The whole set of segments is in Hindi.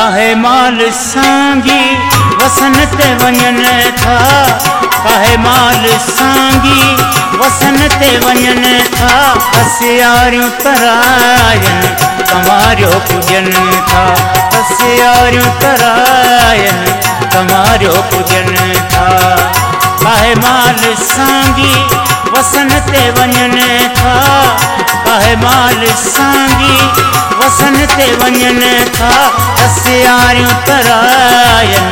काहे माल सांगी वसन ते वञन था, काहे माल सांगी वसन ते वञन था। हसियारियूं तरायन तमारियो पूजन था, हसियारियूं तरायन तमारियो पूजन था। काहे माल सांगी वसन ते वञन था, काहे माल सांगी वसन ते वञन था। हसियारियूं तरायन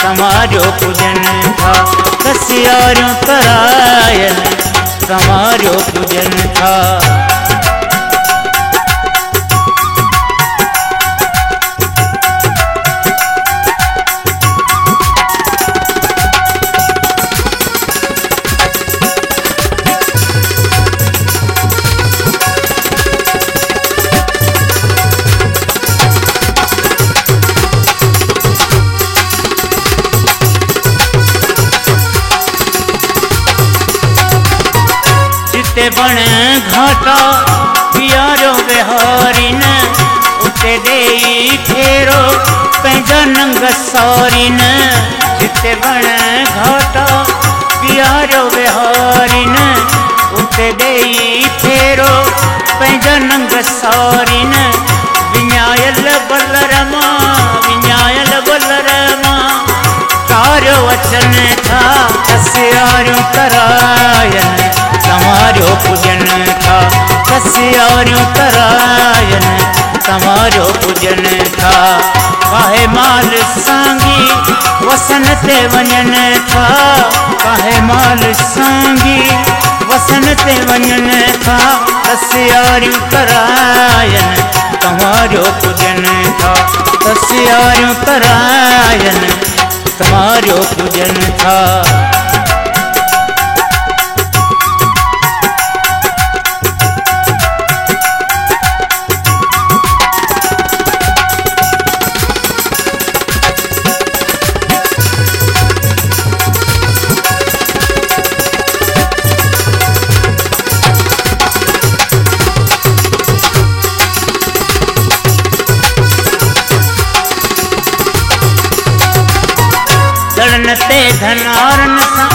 तमारियो पूजन था, हसियारियूं तरायन तमारियो पूजन था। जिते बण घाटा पियारो बिहारी न, उते देई फेरो पंहिंजा नंग सारी न। जिते बण घाटा पियारो बिहारी न, उते देई फेरो पंहिंजा नंग सारी न। विञायल बलरमा विञायल बलरमा तारो अचन था। हसियारियूं तरायन तमारियो पूजन था, हसियारियूं तरायन तमारियो पूजन था। काहे माल सांगी वसन ते वञन था, काहे माल सांगी वसन ते वञन था। हसियारियूं तरायन तमारियो पूजन था, हसियारियूं तरायन तमारियो पूजन था। दड़न ते धनारन सां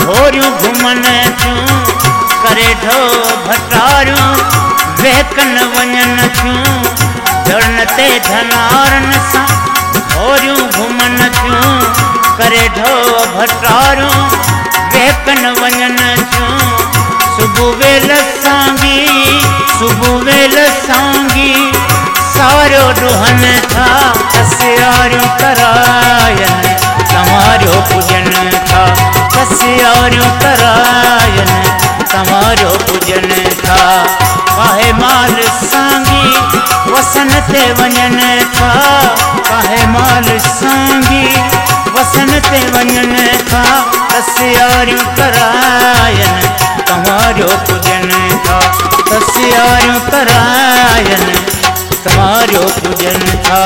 घोरियूं घुमन थियूं, करे ढो भटारियूं वहकन वञन थियूं। दड़न ते धनारन सां घोरियूं घुमन थियूं, करे ढो भटारियूं वहकन वञन थियूं। सुबुह वेल सांगी सुबुह वेल सांगी सारो ॾुहन था। हसियारियूं तरायन तमारियो पूजन था, हसियारियूं तरायन तमारियो पूजन था। काहे माल सांगी वसन ते वञन था, काहे माल सांगी वसन ते वञन था। हसियारियूं तरायन तमारियो पूजन था, हसियारियूं तरायन तमारियो पूजन था।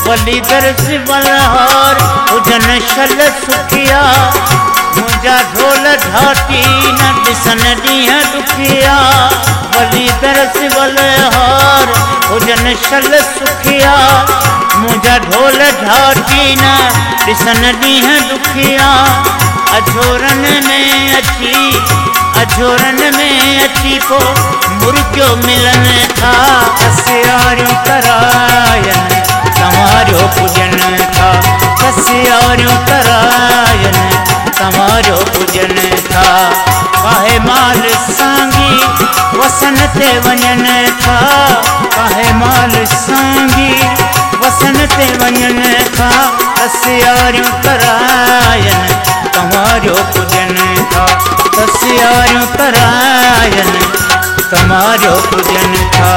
बलीदर सिवलहार हुजन शल सुखिया, मुंहिंजा ढोल ढाटी न ॾिसन ॾींहं ॾुखिया। बलीदर सिवलहार हुजन शल सुखिया, मुंहिंजा ढोल ढाटी न ॾिसन ॾींहं ॾुखिया। अझोरन में अची पो मुर्गियो मिलन था। हसियारियूं तरायन तमारियो पूजन था, हसियारियूं तरायन तमारियो पूजन था। काहे माल सांगी वसन ते वञन था, काहे माल सांगी वसन ते वञन था। हसियारियूं तरायन तमारियो पूजन था, हसियारियूं तरायन तमारियो पूजन था।